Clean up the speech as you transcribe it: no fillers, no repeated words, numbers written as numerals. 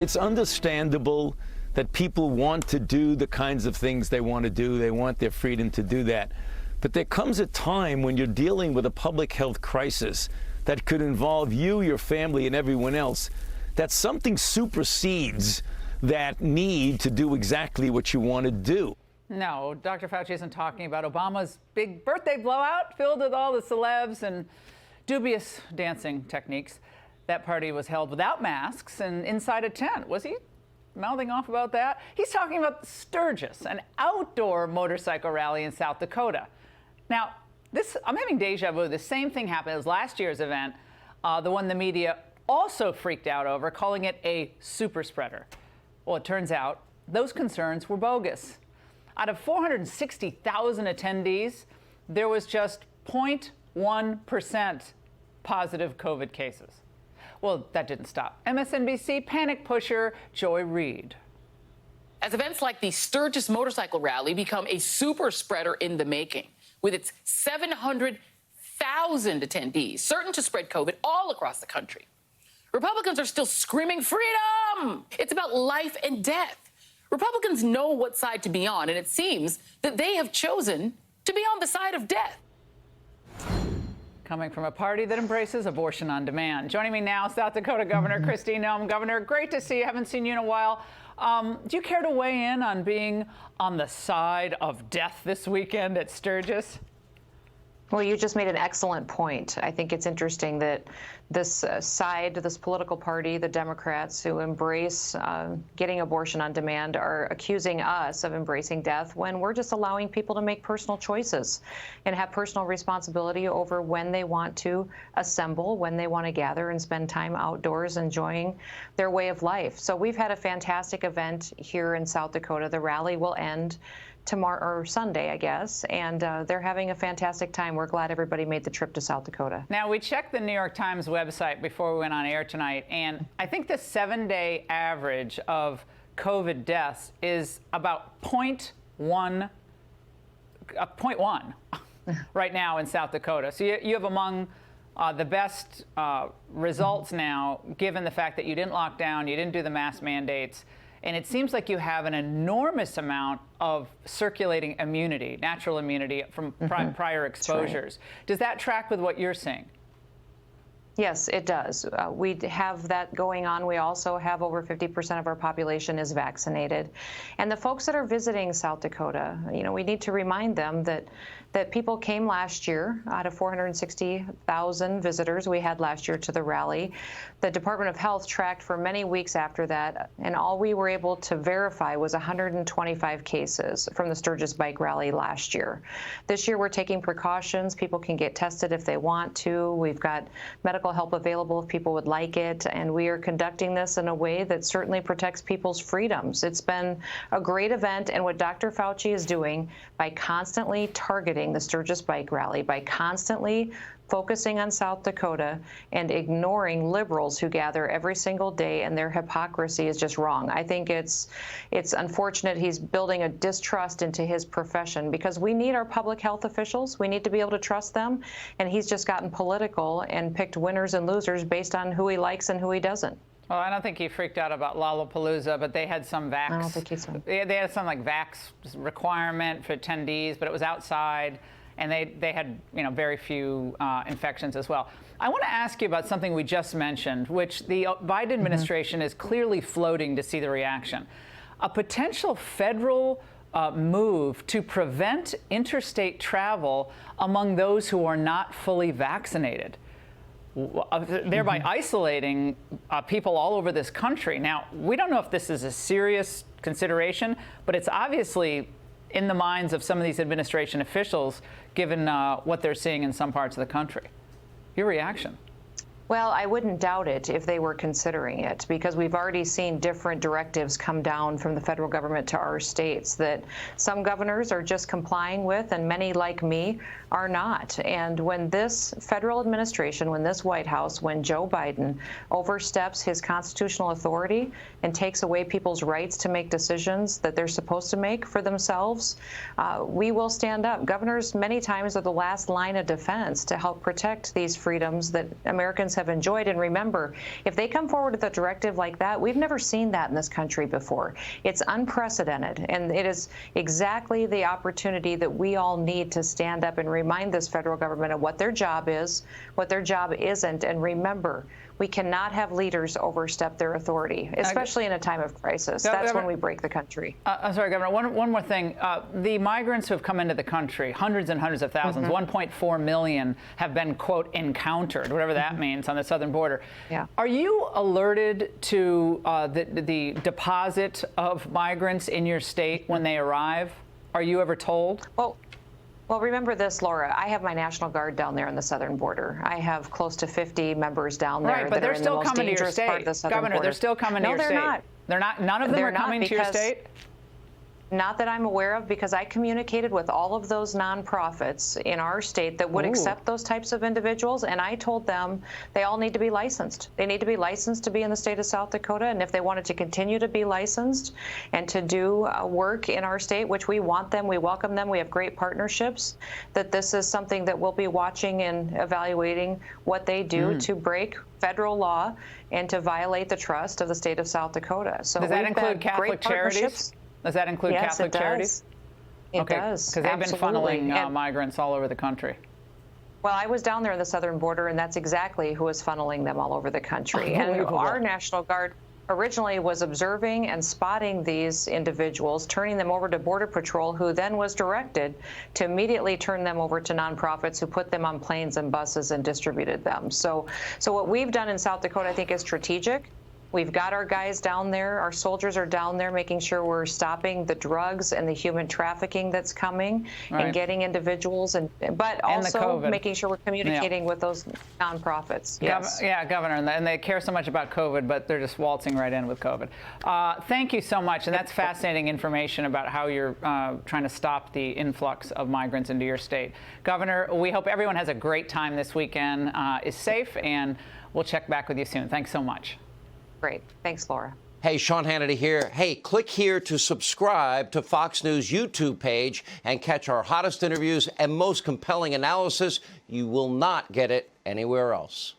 It's understandable that people want to do the kinds of things they want to do. They want their freedom to do that. But there comes a time when you're dealing with a public health crisis that could involve you, your family, and everyone else, that something supersedes that need to do exactly what you want to do. No, Dr. Fauci isn't talking about Obama's big birthday blowout filled with all the celebs and dubious dancing techniques. That party was held without masks and inside a tent. Was he mouthing off about that? He's talking about Sturgis, an outdoor motorcycle rally in South Dakota. Now, I'm having deja vu. The same thing happened as last year's event, the one the media also freaked out over, calling it a super spreader. Well, it turns out those concerns were bogus. Out of 460,000 attendees, there was just 0.1% positive COVID cases. Well, that didn't stop MSNBC panic pusher Joy Reid. As events like the Sturgis Motorcycle Rally become a super spreader in the making, with its 700,000 attendees certain to spread COVID all across the country, Republicans are still screaming freedom. It's about life and death. Republicans know what side to be on, and it seems that they have chosen to be on the side of death. Coming from a party that embraces abortion on demand. Joining me now, South Dakota Governor Kristi Noem. Governor, great to see you. Haven't seen you in a while. Do you care to weigh in on being on the side of death this weekend at Sturgis? Well, you just made an excellent point. I think it's interesting that this this political party, the Democrats, who embrace getting abortion on demand, are accusing us of embracing death when we're just allowing people to make personal choices and have personal responsibility over when they want to assemble, when they want to gather and spend time outdoors enjoying their way of life. So we've had a fantastic event here in South Dakota. The rally will end tomorrow or Sunday, I guess, and they're having a fantastic time. We're glad everybody made the trip to South Dakota. Now, we checked the New York Times website before we went on air tonight, and I think the 7-day average of COVID deaths is about 0.1 right now in South Dakota. So you have among the best results now, given the fact that you didn't lock down, you didn't do the mask mandates. And it seems like you have an enormous amount of circulating immunity, natural immunity from prior exposures. Right. Does that track with what you're seeing? Yes, it does. We have that going on. We also have over 50% of our population is vaccinated. And the folks that are visiting South Dakota, we need to remind them that people came last year. Out of 460,000 visitors we had last year to the rally, the Department of Health tracked for many weeks after that, and all we were able to verify was 125 cases from the Sturgis Bike Rally last year. This year we're taking precautions. People can get tested if they want to. We've got medical help available if people would like it, and we are conducting this in a way that certainly protects people's freedoms. It's been a great event, and what Dr. Fauci is doing by constantly targeting the Sturgis Bike Rally, by constantly focusing on South Dakota and ignoring liberals who gather every single day, and their hypocrisy is just wrong. I think it's unfortunate he's building a distrust into his profession, because we need our public health officials. We need to be able to trust them, and he's just gotten political and picked winners and losers based on who he likes and who he doesn't. Well, I don't think he freaked out about Lollapalooza, but they had some vax. I don't think he's. They had some vax requirement for attendees, but it was outside, and they had very few infections as well. I want to ask you about something we just mentioned, which the Biden administration is clearly floating to see the reaction. A potential federal move to prevent interstate travel among those who are not fully vaccinated, thereby isolating people all over this country. Now, we don't know if this is a serious consideration, but it's obviously in the minds of some of these administration officials, given what they're seeing in some parts of the country. Your reaction? Well, I wouldn't doubt it if they were considering it, because we've already seen different directives come down from the federal government to our states that some governors are just complying with, and many like me are not. And when this federal administration, when this White House, when Joe Biden oversteps his constitutional authority and takes away people's rights to make decisions that they're supposed to make for themselves, we will stand up. Governors many times are the last line of defense to help protect these freedoms that Americans have enjoyed. And remember, if they come forward with a directive like that, we've never seen that in this country before. It's unprecedented, and it is exactly the opportunity that we all need to stand up and remind this federal government of what their job is, what their job isn't. And remember, we cannot have leaders overstep their authority, especially in a time of crisis. That's when we break the country. I'm sorry, Governor, one more thing. The migrants who have come into the country, hundreds and hundreds of thousands, 1.4 million have been, quote, encountered, whatever that means, on the southern border. Yeah. Are you alerted to the deposit of migrants in your state when they arrive? Are you ever told? Well, remember this, Laura. I have my National Guard down there on the southern border. I have close to 50 members down there right, but that they're are in still the most coming to your dangerous part of state. the southern Governor, border. they're still coming to your state. No, they're not. They're not. None of them are coming to your state? Not that I'm aware of, because I communicated with all of those nonprofits in our state that would accept those types of individuals, and I told them they all need to be licensed. They need to be licensed to be in the state of South Dakota, and if they wanted to continue to be licensed and to do work in our state, which we want them, we welcome them, we have great partnerships, that this is something that we'll be watching and evaluating what they do to break federal law and to violate the trust of the state of South Dakota. So does that include Catholic charities? Does that include Catholic charities? It does. Because they've been funneling migrants all over the country. Well, I was down there in the southern border, and that's exactly who was funneling them all over the country. And our National Guard originally was observing and spotting these individuals, turning them over to Border Patrol, who then was directed to immediately turn them over to nonprofits who put them on planes and buses and distributed them. So what we've done in South Dakota, I think, is strategic. We've got our guys down there. Our soldiers are down there making sure we're stopping the drugs and the human trafficking that's coming and getting individuals, but also making sure we're communicating with those nonprofits. Yes. Yeah, Governor, and they care so much about COVID, but they're just waltzing right in with COVID. Thank you so much, and that's fascinating information about how you're trying to stop the influx of migrants into your state. Governor, we hope everyone has a great time this weekend, is safe, and we'll check back with you soon. Thanks so much. Great. Thanks, Laura. Hey, Sean Hannity here. Hey, click here to subscribe to Fox News YouTube page and catch our hottest interviews and most compelling analysis. You will not get it anywhere else.